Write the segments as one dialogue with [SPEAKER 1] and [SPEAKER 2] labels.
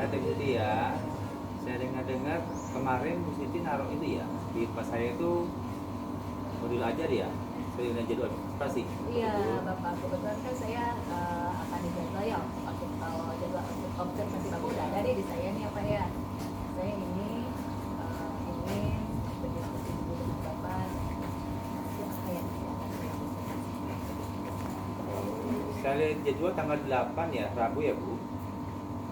[SPEAKER 1] Teh Siti ya. Saya dengar-dengar kemarin Bu Siti naruh itu ya di pas saya itu modul ajar ya. Saya jadwal pasti.
[SPEAKER 2] Iya, Bapak. Kebetulan kan saya akan dijadwal ya untuk jadwal untuk observasi Bapak udah ada di saya nih apa ya. Saya ini ingin berdiskusi dulu dengan Bapak. Itu apa yang saya akan lakukan?
[SPEAKER 1] Saya lihat jadwal tanggal 8 ya, Rabu ya Bu.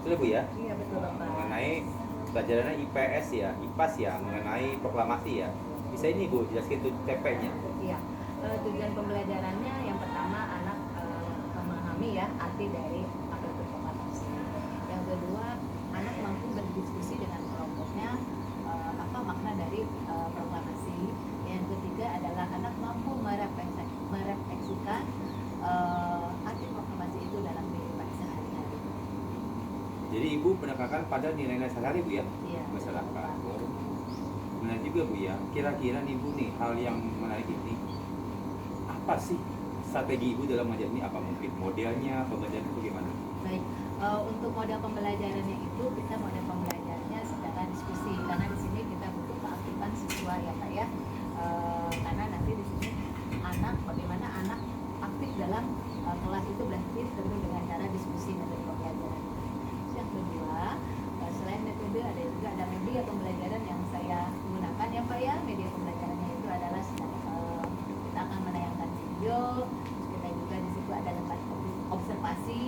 [SPEAKER 1] Betul Bu ya?
[SPEAKER 2] Iya, betul Bapak.
[SPEAKER 1] Mengenai pelajarannya IPS ya, IPAS ya, mengenai proklamasi ya. Bisa ini Bu, jelaskan itu TP-nya.
[SPEAKER 2] Iya. Tujuan pembelajarannya yang pertama anak memahami ya arti dari apa itu proklamasi. Yang kedua, anak mampu berdiskusi dengan kelompoknya apa makna dari proklamasi. Yang ketiga adalah anak mampu merefleksikan arti proklamasi itu dalam kehidupan sehari-hari.
[SPEAKER 1] Jadi Ibu pendekatan pada nilai-nilai sehari Bu ya?
[SPEAKER 2] Iya.
[SPEAKER 1] Masyarakat. Benar juga Bu ya. Kira-kira nih Bu nih hal yang menarik ini apa sih strategi Ibu dalam mengajar ini? Apa mungkin modelnya, pembelajaran itu gimana?
[SPEAKER 2] Baik, untuk model pembelajarannya itu kita model pembelajarannya secara diskusi karena di sini kita butuh keaktifan siswa ya Pak ya. Karena nanti di sini bagaimana anak aktif dalam kelas itu berarti tentu dengan cara diskusi metode pembelajaran. Yang kedua, selain metode ada media pembelajaran yang saya gunakan ya Pak ya. Media pembelajarannya itu adalah kita akan menayangkan video, terus kita juga di situ ada tempat observasi,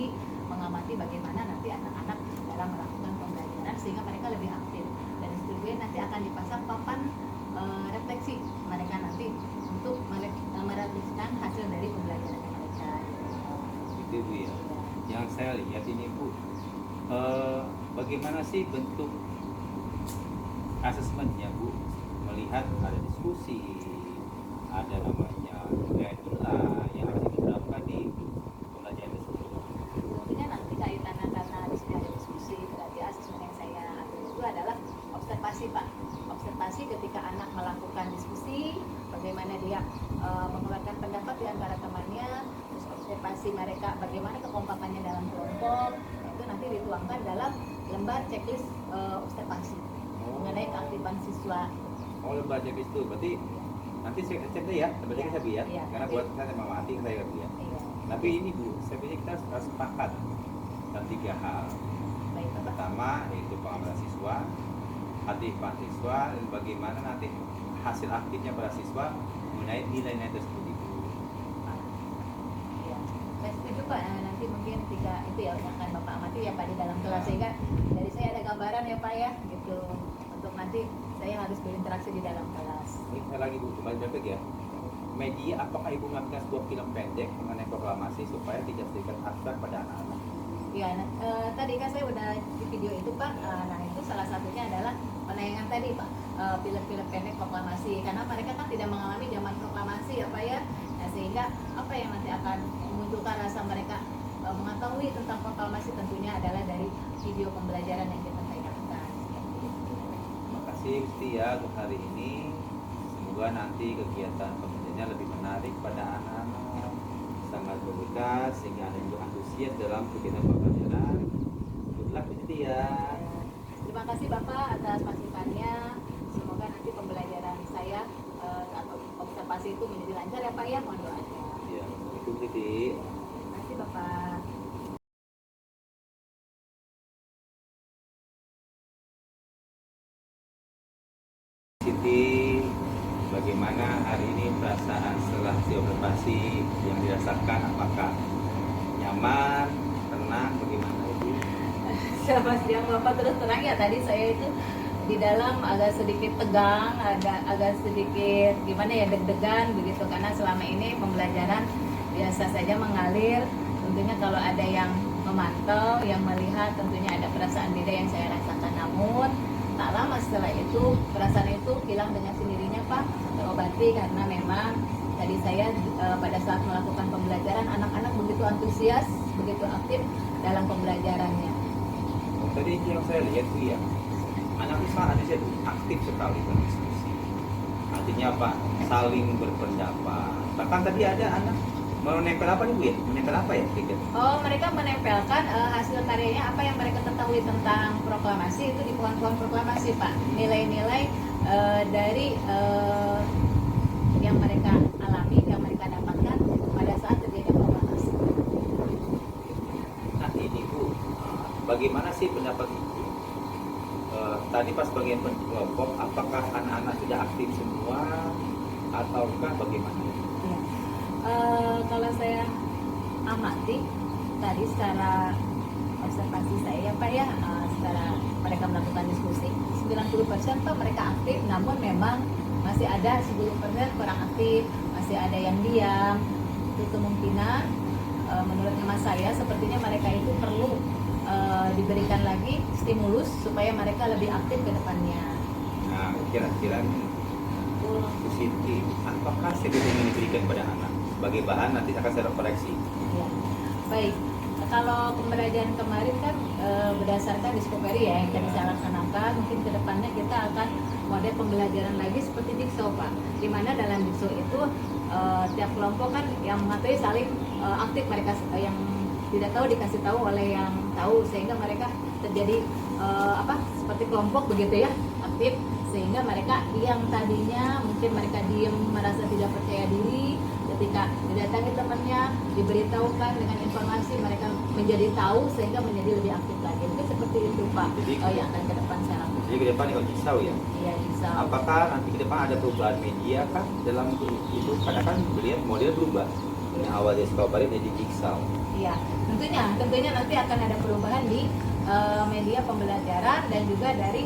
[SPEAKER 2] mengamati bagaimana nanti anak-anak dalam melakukan pembelajaran sehingga mereka lebih aktif. Dan di situ juga nanti akan dipasang papan refleksi mereka nanti untuk merefleksikan hasil dari pembelajaran mereka.
[SPEAKER 1] Itu Bu ya. Yang saya lihat ini Bu, bagaimana sih bentuk asesmennya Bu? Melihat ada diskusi, ada namanya nilai yang harus diterapkan di pembelajaran tersebut.
[SPEAKER 2] Tentunya nanti kaitannya karena di sini ada diskusi, berarti asesmen yang saya ambil itu adalah observasi Pak. Observasi ketika anak melakukan diskusi, bagaimana dia mengeluarkan pendapat di antara temannya, terus observasi mereka bagaimana kekompakannya dalam kelompok, itu nanti dituangkan dalam lembar checklist observasi mengenai keaktifan siswa.
[SPEAKER 1] Oh, lembar checklist itu berarti nanti saya cek deh ya, sebenarnya saya Bu ya.
[SPEAKER 2] Iya.
[SPEAKER 1] Karena buat saya mengamati saya Bu ya.
[SPEAKER 2] Iya.
[SPEAKER 1] Tapi ini Bu, saya pikir kita harus sepakat dalam 3 hal.
[SPEAKER 2] Baik Bapak.
[SPEAKER 1] Pertama yaitu pengamalan siswa, aktifan siswa, dan bagaimana nanti hasil akhirnya para siswa mengenai nilai-nilai tersebut Ibu.
[SPEAKER 2] Iya. Saya setuju Pak. Nanti mungkin 3 itu ya yang akan Bapak amati ya Pak di dalam kelas sehingga dari saya ada gambaran ya Pak ya gitu untuk nanti saya harus berinteraksi di dalam kelas.
[SPEAKER 1] Ini saya lagi Bu, kembali balik ya. Media, apakah Ibu mengambil sebuah film pendek mengenai proklamasi supaya tidak sedikit abstrak pada anak-anak?
[SPEAKER 2] Ya, tadi kan saya udah di video itu Pak. Nah itu salah satunya adalah penayangan tadi Pak, film-film pendek proklamasi karena mereka kan tidak mengalami zaman proklamasi ya Pak ya. Nah, sehingga apa yang nanti akan memunculkan rasa mereka mengetahui tentang proklamasi tentunya adalah dari video pembelajaran yang kita tayangkan.
[SPEAKER 1] Terima kasih setia untuk hari ini. Semoga nanti kegiatan pembelajarannya lebih menarik pada anak-anak, sangat berbekas sehingga Anda juga antusias dalam kegiatan pembelajaran. Good luck setia.
[SPEAKER 2] Terima kasih Bapak atas masukannya. Semoga nanti pembelajaran saya atau observasi itu menjadi lancar ya Pak ya. Mohon doanya.
[SPEAKER 1] Ya, itu Siti.
[SPEAKER 2] Terima kasih Bapak.
[SPEAKER 1] Siti, bagaimana hari ini perasaan setelah si observasi yang dirasakan? Apakah nyaman, tenang, bagaimana Ibu?
[SPEAKER 2] Selamat siang Bapak, terus terang ya tadi saya itu di dalam agak sedikit tegang, agak sedikit gimana ya deg-degan begitu karena selama ini pembelajaran biasa saja mengalir. Tentunya kalau ada yang memantau, yang melihat tentunya ada perasaan beda yang saya rasakan. Namun tak lama setelah itu perasaan itu hilang dengan sendirinya Pak, terobati karena memang tadi saya pada saat melakukan pembelajaran anak-anak begitu antusias, begitu aktif dalam pembelajarannya.
[SPEAKER 1] Tadi yang saya lihat Bu ya, anak itu sangat aktif sekali berdiskusi. Artinya apa? Saling berpendapat. Bahkan tadi ada anak menempel apa nih Bu ya? Menempel apa ya?
[SPEAKER 2] Oh, mereka menempelkan hasil karyanya apa yang mereka ketahui mengetahui tentang proklamasi itu di pohon-pohon proklamasi Pak, nilai-nilai dari yang mereka alami, yang mereka dapatkan pada saat terjadi proklamasi.
[SPEAKER 1] Nah ini Bu, bagaimana sih pendapat Ibu? Tadi pas bagian kelompok, apakah anak-anak sudah aktif semua ataukah bagaimana?
[SPEAKER 2] Ya. Kalau saya amati tadi secara observasi saya Pak ya, secara mereka melakukan diskusi 90% Pak mereka aktif, namun memang masih ada 10% kurang aktif, masih ada yang diam. Itu kemungkinan menurut hemat saya sepertinya mereka itu perlu diberikan lagi stimulus supaya mereka lebih aktif ke depannya.
[SPEAKER 1] Nah kira-kira Bu Siti, apakah stimulus yang diberikan pada anak sebagai bahan nanti akan saya koreksi?
[SPEAKER 2] Ya. Baik, kalau pembelajaran kemarin kan berdasarkan Discovery ya yang tadi saya laksanakan, mungkin ke depannya kita akan model pembelajaran lagi seperti Dikso Pak, di mana dalam Dikso itu tiap kelompok kan yang mengetahui saling aktif, mereka yang tidak tahu dikasih tahu oleh yang tahu, sehingga mereka terjadi seperti kelompok begitu ya, aktif, sehingga mereka yang tadinya mungkin mereka diem, merasa tidak percaya diri, ketika didatangi temannya, diberitahukan dengan informasi, mereka menjadi tahu sehingga menjadi lebih aktif lagi. Mungkin seperti itu Pak.
[SPEAKER 1] Jadi,
[SPEAKER 2] yang akan ke depan saya lakukan.
[SPEAKER 1] Jadi ke depan ikut Jigsaw ya?
[SPEAKER 2] Iya, bisa.
[SPEAKER 1] Apakah nanti ke depan ada perubahan media kah dalam itu? Karena kan melihat model berubah. Yang awalnya Discovery jadi Jigsaw.
[SPEAKER 2] Iya, tentunya nanti akan ada perubahan di media pembelajaran dan juga dari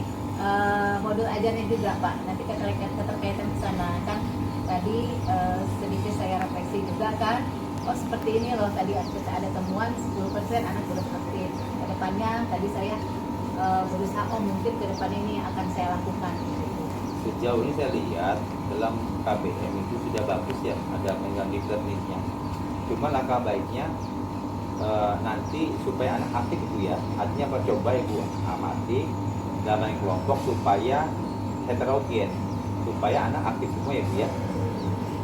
[SPEAKER 2] modul ajarnya juga Pak. Nanti keterkaitan ke sana kan tadi sedikit saya refleksi juga kan. Oh seperti ini loh, tadi ada temuan 10% anak belum aktif. Kedepannya tadi saya berusaha mungkin ke depan ini akan saya lakukan.
[SPEAKER 1] Sejauh ini saya lihat dalam KBM itu sudah bagus ya, ada mengganti learningnya. Cuma langkah baiknya nanti supaya anak aktif itu ya, artinya apa, coba ibu amati dalam kelompok supaya heterogen, supaya anak aktif semua ya Bu ya.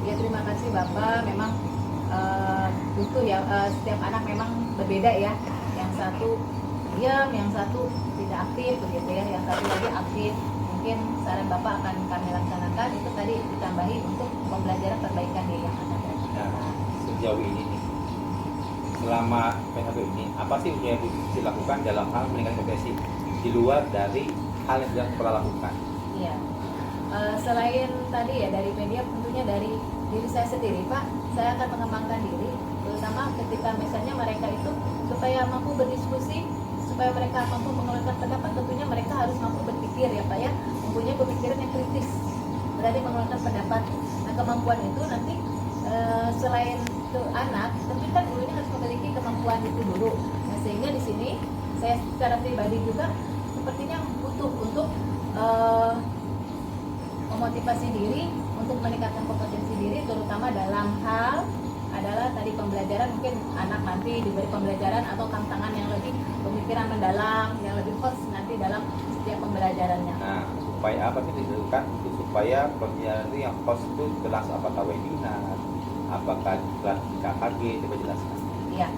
[SPEAKER 2] Ya terima kasih Bapak, memang butuh ya, setiap anak memang berbeda ya, yang satu diam, yang satu tidak aktif begitu ya, yang satu lagi aktif. Mungkin saran Bapak akan kami laksanakan itu tadi ditambahi untuk pembelajaran perbaikan ya yang akan datang.
[SPEAKER 1] Nah, sejauh ini nih, selama PHB ini apa sih yang dilakukan dalam hal meningkatkan kompetensi di luar dari hal yang sudah sekolah lakukan?
[SPEAKER 2] Iya. Selain tadi ya dari media, tentunya dari diri saya sendiri Pak, saya akan mengembangkan diri, terutama ketika misalnya mereka itu supaya mampu berdiskusi, supaya mereka mampu mengeluarkan pendapat, tentunya mereka harus mampu berpikir ya Pak ya, mempunyai pemikiran yang kritis, berarti mengeluarkan pendapat. Nah kemampuan itu nanti selain itu anak, tentu kan gurunya harus memiliki kemampuan itu dulu. Nah sehingga di sini saya secara pribadi juga sepertinya butuh untuk memotivasi diri untuk meningkatkan kompetensi diri, terutama dalam hal adalah tadi pembelajaran. Mungkin anak nanti diberi pembelajaran atau tantangan yang lebih pemikiran mendalam, yang lebih fokus nanti dalam setiap pembelajarannya.
[SPEAKER 1] Nah, supaya apa sih dilakukan? Supaya pembelajaran itu yang host itu kelas apakah webinar, apakah kelas KKG, coba jelaskan.
[SPEAKER 2] Iya,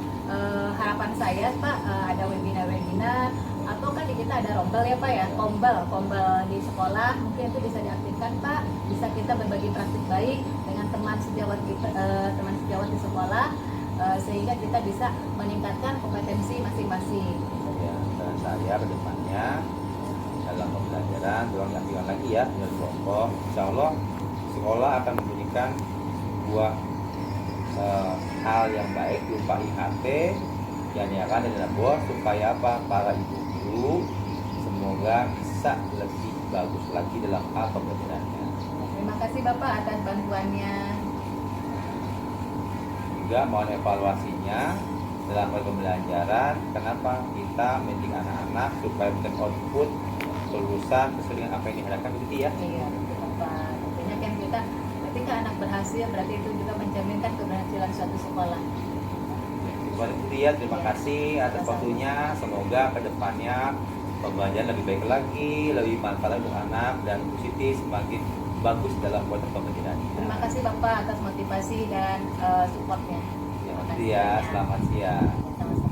[SPEAKER 2] harapan saya Pak ada webinar-webinar, atau kan di kita ada rombel ya Pak ya, kombel di sekolah, mungkin itu bisa diaktifkan Pak, bisa kita berbagi praktik baik dengan teman sejawat kita, teman sejawat di sekolah, sehingga kita bisa meningkatkan kompetensi masing-masing.
[SPEAKER 1] Ya, dan saya ke depannya dalam pembelajaran tolong diaktifkan lagi ya dari kelompok. Insya Allah sekolah akan memberikan sebuah hal yang baik berupa IHT yang diakan dari bos, supaya apa, para ibu guru semoga bisa lebih bagus lagi dalam hal pembelajarannya.
[SPEAKER 2] Terima kasih Bapak atas bantuannya.
[SPEAKER 1] Juga mohon evaluasinya dalam hal pembelajaran, kenapa kita mendidik anak-anak supaya memberikan output kelulusan sesuai dengan apa yang diharapkan begitu ya.
[SPEAKER 2] Iya, betul Bapak. Tentunya kan kita ketika anak berhasil berarti itu juga mencerminkan keberhasilan suatu sekolah.
[SPEAKER 1] Itu dia, terima kasih atas waktunya. Semoga kedepannya pembelajaran lebih baik lagi, lebih manfaat untuk anak, dan positif semakin bagus dalam proses pembelajaran.
[SPEAKER 2] Terima kasih Bapak atas motivasi dan supportnya.
[SPEAKER 1] Terima kasih ya, selamat siang.
[SPEAKER 2] Sama-sama.